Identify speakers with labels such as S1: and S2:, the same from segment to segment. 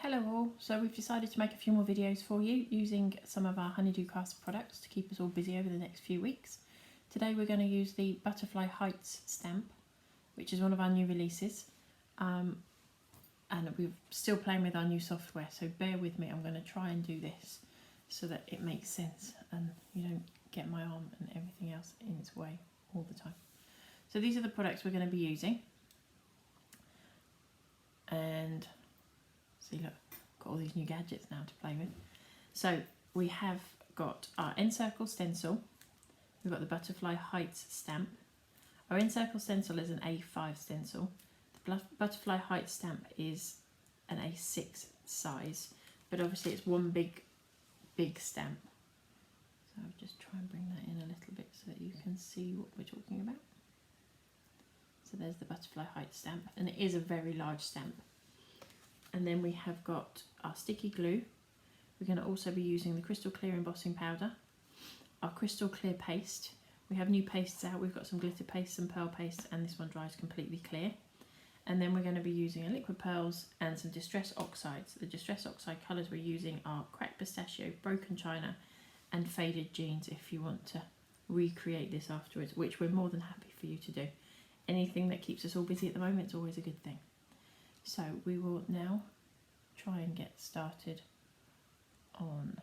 S1: Hello all, so we've decided to make a few more videos for you using some of our Honeydew Cast products to keep us all busy over the next few weeks. Today we're going to use the Butterfly Heights stamp, which is one of our new releases, and we're still playing with our new software, so bear with me. I'm going to try and do this so that it makes sense and you don't get my arm and everything else in its way all the time. So these are the products we're going to be using, and see, look, got all these new gadgets now to play with. So we have got our Encircle stencil, we've got the Butterfly Heights stamp. Our Encircle stencil is an A5 stencil, the Butterfly Heights stamp is an A6 size, but obviously it's one big stamp. So I'll just try and bring that in a little bit so that you can see what we're talking about. So there's the Butterfly Heights stamp, and it is a very large stamp. And then we have got our sticky glue. We're going to also be using the crystal clear embossing powder, our crystal clear paste. We have new pastes out. We've got some glitter paste, some pearl paste, and this one dries completely clear. And then we're going to be using a liquid pearls and some distress oxides. The distress oxide colours we're using are cracked pistachio, broken china, and faded jeans if you want to recreate this afterwards, which we're more than happy for you to do. Anything that keeps us all busy at the moment is always a good thing. So we will now try and get started on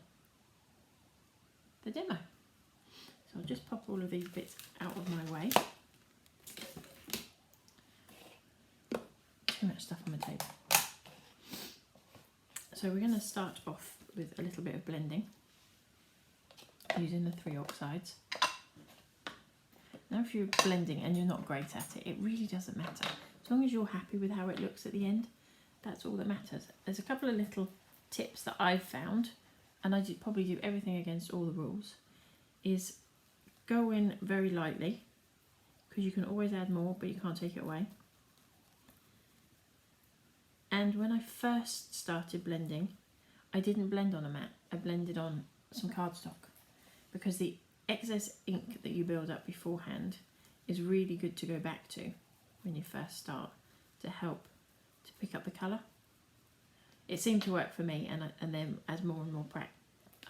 S1: the demo. So I'll just pop all of these bits out of my way. Too much stuff on the table. So we're going to start off with a little bit of blending using the 3 oxides. Now if you're blending and you're not great at it, it really doesn't matter. As long as you're happy with how it looks at the end, that's all that matters. There's a couple of little tips that I've found, and I probably do everything against all the rules, is go in very lightly, because you can always add more, but you can't take it away. And when I first started blending, I didn't blend on a mat, I blended on some cardstock, because the excess ink that you build up beforehand is really good to go back to when you first start, to help to pick up the colour. It seemed to work for me, and then as more and more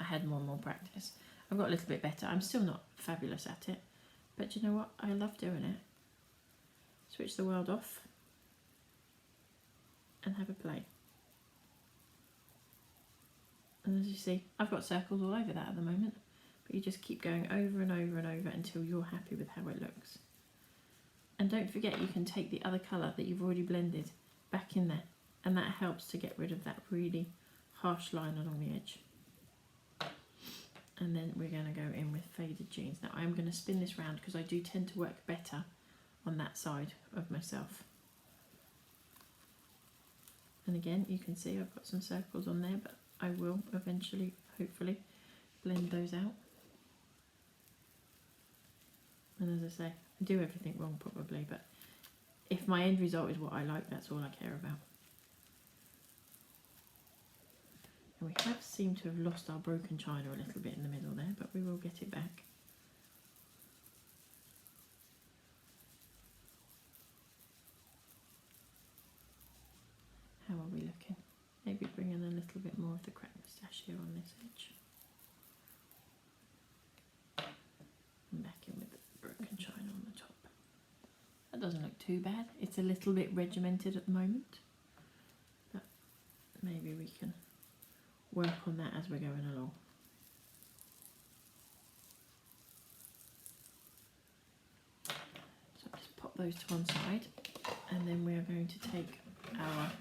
S1: I had more and more practice, I've got a little bit better. I'm still not fabulous at it, but you know what, I love doing it. Switch the world off and have a play. And as you see, I've got circles all over that at the moment, but you just keep going over and over and over until you're happy with how it looks. And don't forget, you can take the other colour that you've already blended back in there, and that helps to get rid of that really harsh line along the edge. And then we're going to go in with faded jeans. Now I'm going to spin this round because I do tend to work better on that side of myself. And again, you can see I've got some circles on there, but I will eventually, hopefully, blend those out. And as I say, I do everything wrong probably, but if my end result is what I like, that's all I care about. And we have seemed to have lost our broken china a little bit in the middle there, but we will get it back. How are we looking? Maybe bring in a little bit more of the cracked pistachio on this edge. And back in with the broken china on the top. That doesn't look too bad. It's a little bit regimented at the moment, but maybe we can work on that as we're going along. So just pop those to one side, and then we are going to take our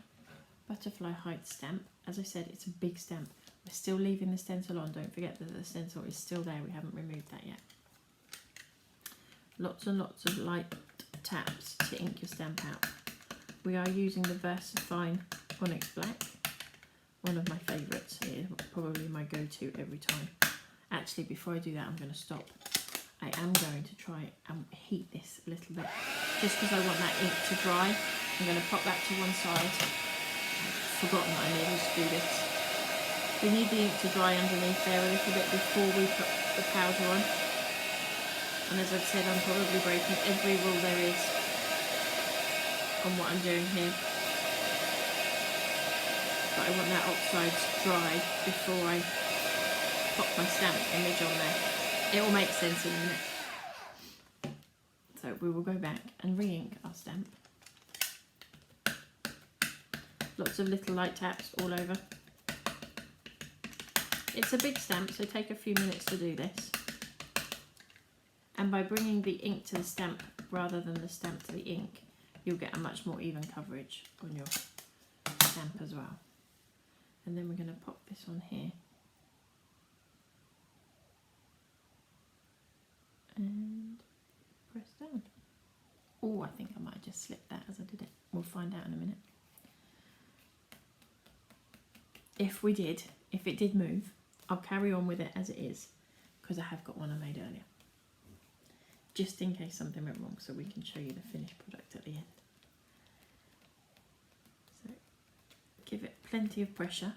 S1: Butterfly Heights stamp. As I said, it's a big stamp. We're still leaving the stencil on. Don't forget that the stencil is still there. We haven't removed that yet. Lots and lots of light taps to ink your stamp out. We are using the Versafine Onyx Black, one of my favourites. It is probably my go-to every time. Actually, before I do that, I'm going to stop. I am going to try and heat this a little bit, just because I want that ink to dry. I'm going to pop that to one side. I've forgotten that I needed to do this. We need the ink to dry underneath there a little bit before we put the powder on. And as I've said, I'm probably breaking every rule there is on what I'm doing here. But I I want that oxides dry before I pop my stamped image on there. It will make sense in a minute. So we will go back and re-ink our stamp. Lots of little light taps all over. It's a big stamp, so take a few minutes to do this. And by bringing the ink to the stamp rather than the stamp to the ink, you'll get a much more even coverage on your stamp as well. And then we're going to pop this on here. And press down. Oh, I think I might have just slipped that as I did it. We'll find out in a minute. If it did move, I'll carry on with it as it is, because I have got one I made earlier. Just in case something went wrong, so we can show you the finished product at the end. So give it plenty of pressure.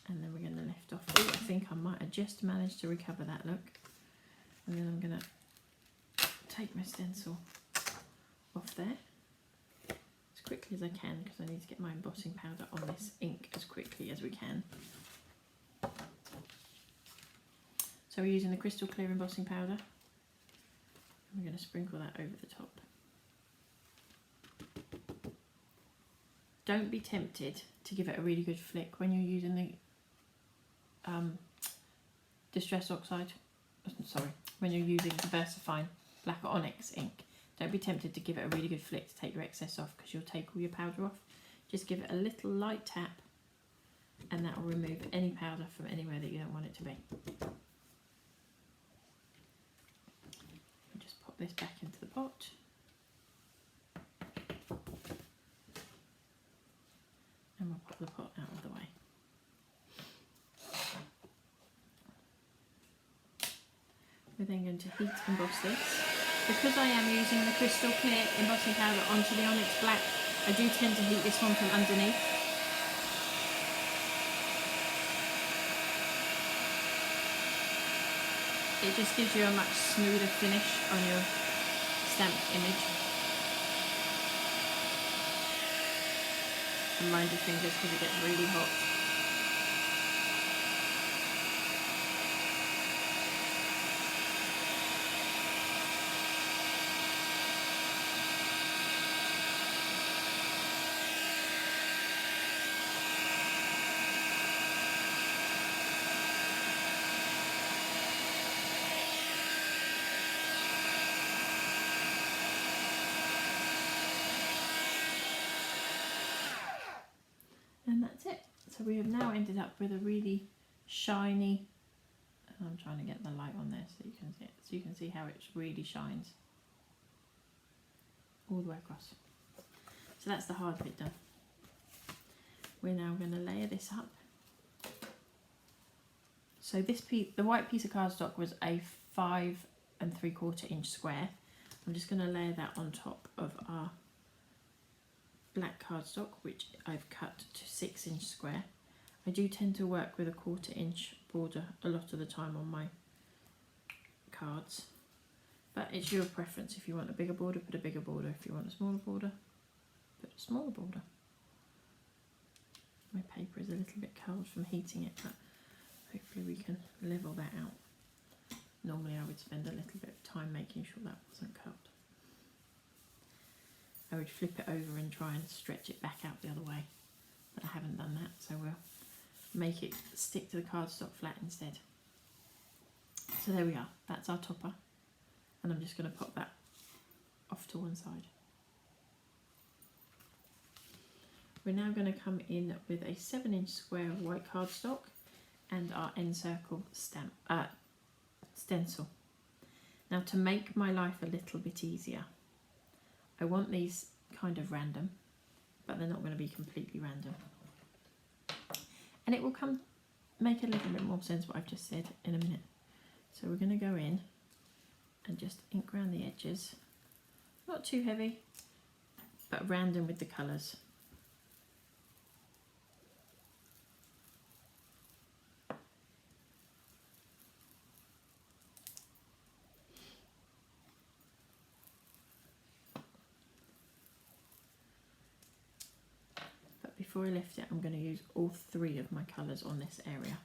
S1: And then we're going to lift off. Oh, I think I might have just managed to recover that look. And then I'm going to take my stencil off there as quickly as I can, because I need to get my embossing powder on this ink as quickly as we can. So we're using the crystal clear embossing powder. And we're going to sprinkle that over the top. Don't be tempted to give it a really good flick when you're using the Distress Oxide. Sorry, when you're using the Versafine Black Onyx ink. Don't be tempted to give it a really good flick to take your excess off, because you'll take all your powder off. Just give it a little light tap and that will remove any powder from anywhere that you don't want it to be. Just pop this back into the pot. And we'll pop the pot out of the way. We're then going to heat emboss this. Because I am using the crystal clear embossing powder onto the Onyx Black, I do tend to heat this one from underneath. It just gives you a much smoother finish on your stamped image. And mind your fingers because it gets really hot. And that's it. So we have now ended up with a really shiny, and I'm trying to get the light on there so you can see it, so you can see how it really shines all the way across. So that's the hard bit done. We're now going to layer this up. So this piece, the white piece of cardstock, was a 5 3/4 inch square. I'm just going to layer that on top of our black cardstock, which I've cut to 6 inch square. I do tend to work with a 1/4 inch border a lot of the time on my cards, but it's your preference. If you want a bigger border, put a bigger border. If you want a smaller border, put a smaller border. My paper is a little bit curled from heating it, but hopefully we can level that out. Normally I would spend a little bit of time making sure that wasn't curled. I would flip it over and try and stretch it back out the other way, but I haven't done that, so we'll make it stick to the cardstock flat instead. So there we are, that's our topper, and I'm just going to pop that off to one side. We're now going to come in with a 7 inch square of white cardstock and our Encircle stencil. Now, to make my life a little bit easier, I want these kind of random, but they're not going to be completely random. And it will make a little bit more sense what I've just said in a minute. So we're going to go in and just ink around the edges. Not too heavy, but random with the colours. before I lift it, I'm going to use all 3 of my colours on this area.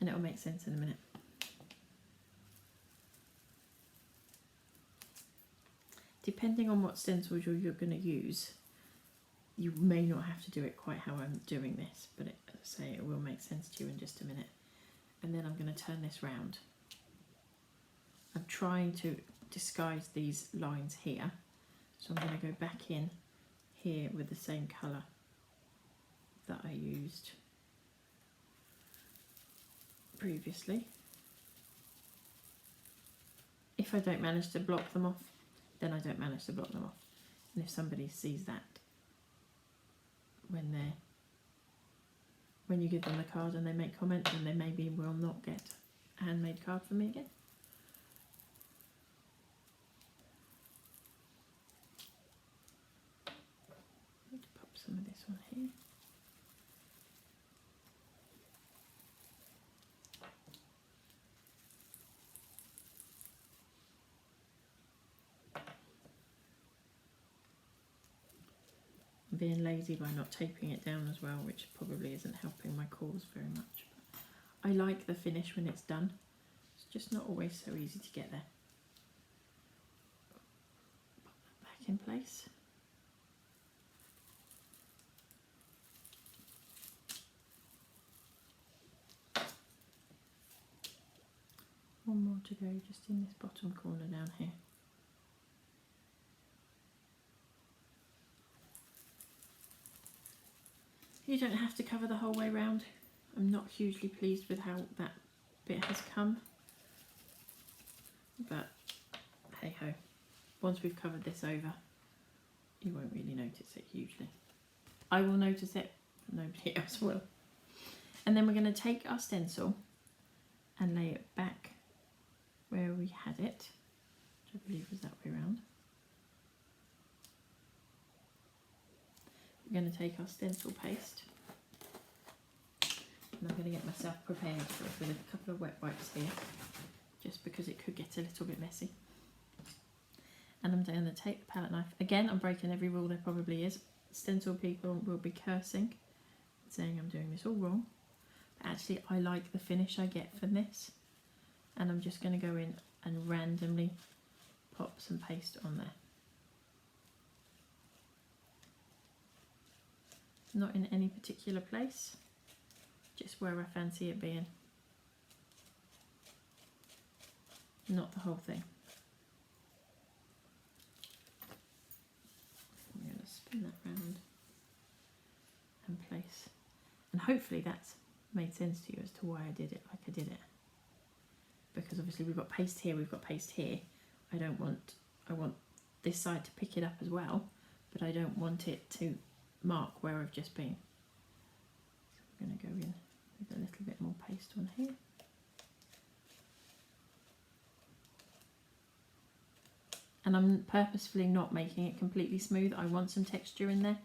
S1: And it'll make sense in a minute. Depending on what stencils you're going to use, you may not have to do it quite how I'm doing this, but as I say, it will make sense to you in just a minute. And then I'm going to turn this round. I'm trying to disguise these lines here, so I'm going to go back in here with the same colour that I used previously. If I don't manage to block them off, then I don't manage to block them off. And if somebody sees that when you give them the card and they make comments, then they maybe will not get a handmade card from me again. I'm going to pop some of this on here. Being lazy by not taping it down as well, which probably isn't helping my cause very much. But I like the finish when it's done. It's just not always so easy to get there. Pop that back in place. One more to go, just in this bottom corner down here. You don't have to cover the whole way round. I'm not hugely pleased with how that bit has come, but hey ho, once we've covered this over, you won't really notice it hugely. I will notice it, but nobody else will. And then we're going to take our stencil and lay it back where we had it, which I believe was that way round. We're going to take our stencil paste, and I'm going to get myself prepared for it with a couple of wet wipes here, just because it could get a little bit messy. And I'm going to take the palette knife. Again, I'm breaking every rule there probably is. Stencil people will be cursing, saying I'm doing this all wrong. But actually, I like the finish I get from this, and I'm just going to go in and randomly pop some paste on there. Not in any particular place, just where I fancy it being. Not the whole thing. I'm going to spin that round and place. And hopefully that's made sense to you as to why I did it like I did it. Because obviously we've got paste here, we've got paste here. I want this side to pick it up as well, but I don't want it to mark where I've just been. So I'm going to go in with a little bit more paste on here. And I'm purposefully not making it completely smooth. I want some texture in there.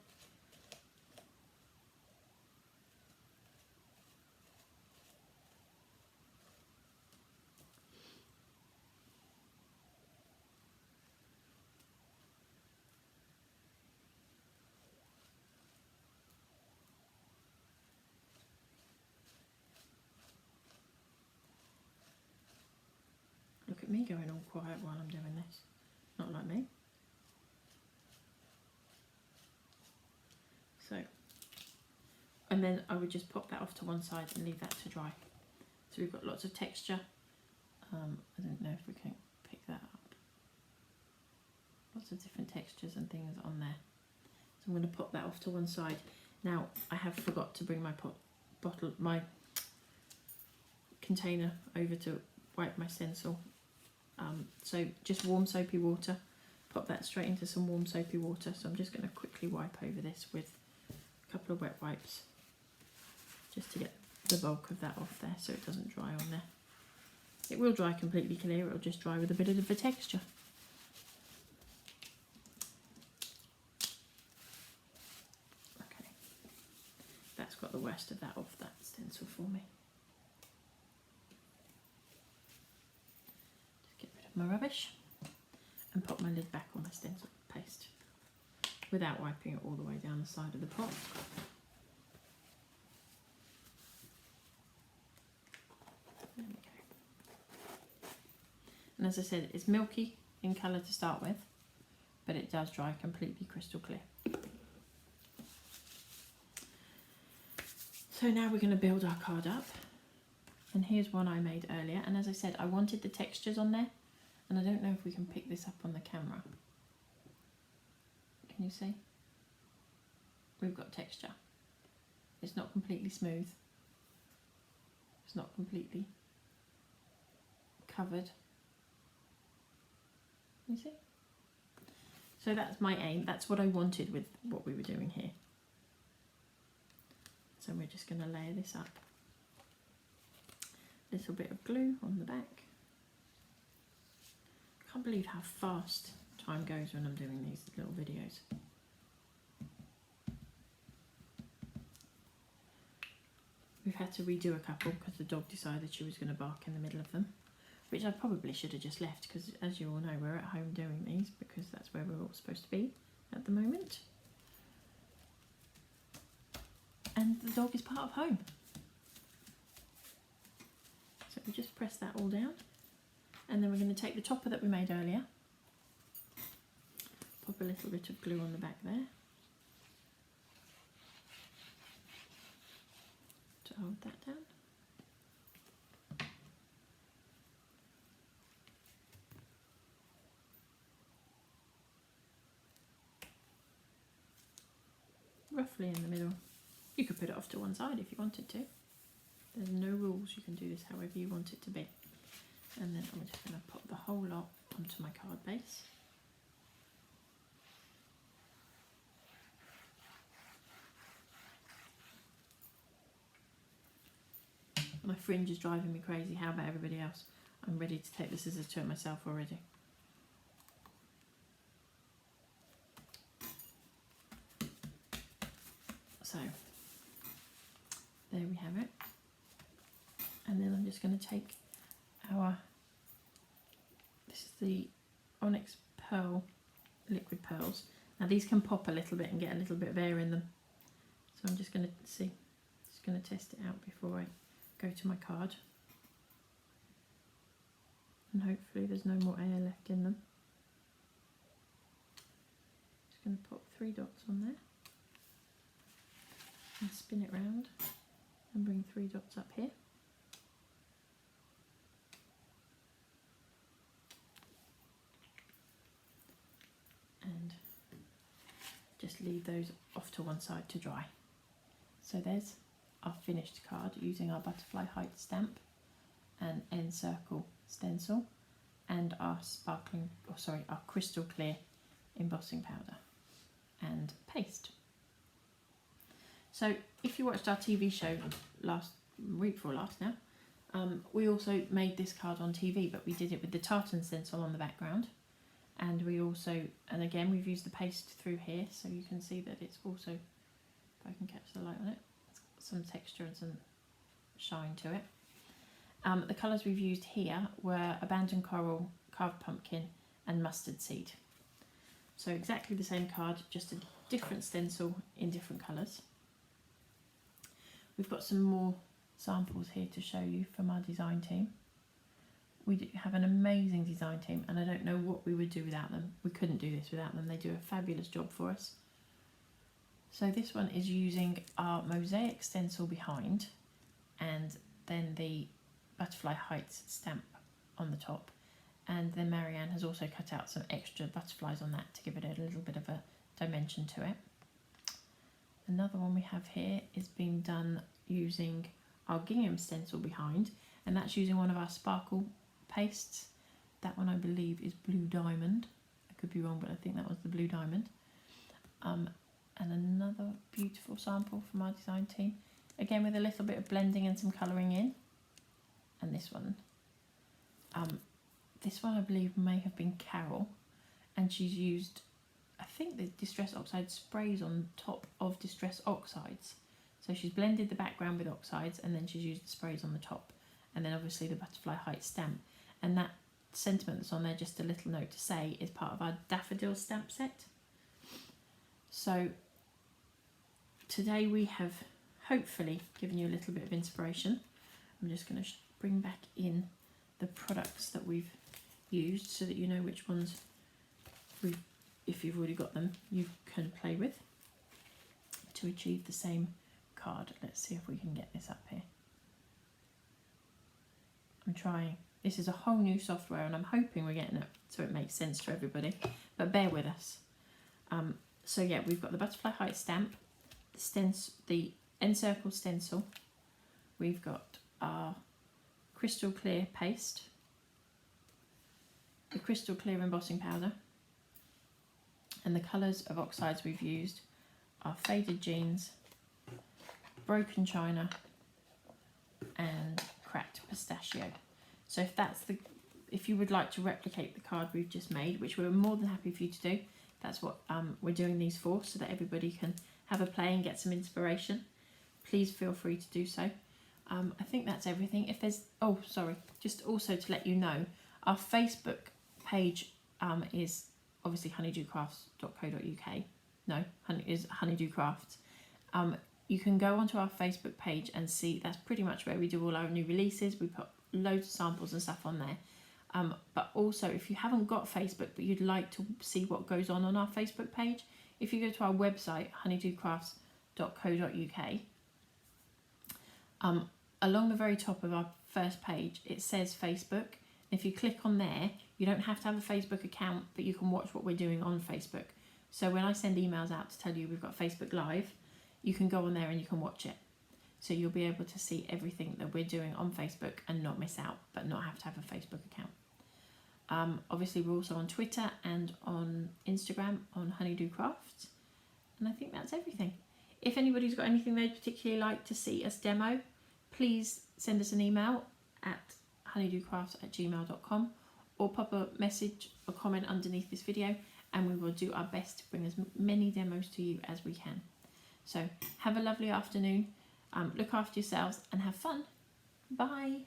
S1: Look at me going all quiet while I'm doing this. Not like me. So, and then I would just pop that off to one side and leave that to dry. So we've got lots of texture. I don't know if we can pick that up. Lots of different textures and things on there. So I'm going to pop that off to one side. Now I have forgot to bring my container over to wipe my stencil. So just warm soapy water, pop that straight into some warm soapy water. So I'm just going to quickly wipe over this with a couple of wet wipes, just to get the bulk of that off there so it doesn't dry on there. It will dry completely clear, it'll just dry with a bit of a texture. Okay, that's got the worst of that off that stencil for me. my rubbish and pop my lid back on my stencil paste without wiping it all the way down the side of the pot. There we go. And as I said, it's milky in colour to start with, but it does dry completely crystal clear. So now we're going to build our card up. And here's one I made earlier. And as I said, I wanted the textures on there. And I don't know if we can pick this up on the camera. Can you see? We've got texture. It's not completely smooth. It's not completely covered. You see? So that's my aim. That's what I wanted with what we were doing here. So we're just going to layer this up. Little bit of glue on the back. Can't believe how fast time goes when I'm doing these little videos. We've had to redo a couple because the dog decided she was going to bark in the middle of them, which I probably should have just left because, as you all know, we're at home doing these because that's where we're all supposed to be at the moment. And the dog is part of home. So we just press that all down, and then we're going to take the topper that we made earlier, pop a little bit of glue on the back there to hold that down. Roughly in the middle. You could put it off to one side if you wanted to. There's no rules, you can do this however you want it to be. And then I'm just going to pop the whole lot onto my card base. My fringe is driving me crazy. How about everybody else? I'm ready to take the scissors to it myself already. So, there we have it. And then I'm just going to take this is the Onyx Pearl liquid pearls. Now these can pop a little bit and get a little bit of air in them. So I'm just going to test it out before I go to my card. And hopefully there's no more air left in them. Just going to pop 3 dots on there. And spin it round and bring 3 dots up here. And just leave those off to one side to dry. So there's our finished card using our butterfly height stamp and Encircle stencil and our our crystal clear embossing powder and paste. So if you watched our TV show week before last now, we also made this card on TV, but we did it with the tartan stencil on the background. And we also, and again, we've used the paste through here, so you can see that it's also, if I can catch the light on it, it's got some texture and some shine to it. The colours we've used here were Abandoned Coral, Carved Pumpkin and Mustard Seed. So exactly the same card, just a different stencil in different colours. We've got some more samples here to show you from our design team. We do have an amazing design team, and I don't know what we would do without them. We couldn't do this without them. They do a fabulous job for us. So this one is using our mosaic stencil behind, and then the butterfly heights stamp on the top. And then Marianne has also cut out some extra butterflies on that to give it a little bit of a dimension to it. Another one we have here is being done using our gingham stencil behind, and that's using one of our sparkle pastes. That one I believe is Blue Diamond. I could be wrong, but I think that was the Blue Diamond. And another beautiful sample from our design team, again with a little bit of blending and some colouring in. And this one I believe may have been Carol, and she's used, I think, the Distress Oxide sprays on top of Distress Oxides. So she's blended the background with Oxides, and then she's used the sprays on the top, and then obviously the butterfly height stamp. And that sentiment that's on there, just a little note to say, is part of our daffodil stamp set. So today we have hopefully given you a little bit of inspiration. I'm just going to bring back in the products that we've used so that you know which ones if you've already got them, you can play with to achieve the same card. Let's see if we can get this up here. I'm trying. This is a whole new software and I'm hoping we're getting it so it makes sense to everybody, but bear with us. So yeah, we've got the Butterfly Height stamp, the Encircle stencil, we've got our crystal clear paste, the crystal clear embossing powder, and the colours of Oxides we've used are Faded Jeans, Broken China, and Cracked Pistachio. So if you would like to replicate the card we've just made, which we're more than happy for you to do, that's what we're doing these for, so that everybody can have a play and get some inspiration. Please feel free to do so. I think that's everything. If there's, oh sorry, just also to let you know, our Facebook page is obviously honeydewcrafts.co.uk. No, is Honeydew Crafts. You can go onto our Facebook page and see that's pretty much where we do all our new releases. We put loads of samples and stuff on there. But also, if you haven't got Facebook but you'd like to see what goes on our Facebook page, if you go to our website honeydewcrafts.co.uk, along the very top of our first page it says Facebook. If you click on there, you don't have to have a Facebook account, but you can watch what we're doing on Facebook. So when I send emails out to tell you we've got Facebook Live, you can go on there and you can watch it. So you'll be able to see everything that we're doing on Facebook and not miss out, but not have to have a Facebook account. Obviously we're also on Twitter and on Instagram on Honeydew Crafts. And I think that's everything. If anybody's got anything they'd particularly like to see us demo, please send us an email at honeydewcrafts@gmail.com or pop a message or comment underneath this video and we will do our best to bring as many demos to you as we can. So have a lovely afternoon, look after yourselves and have fun. Bye.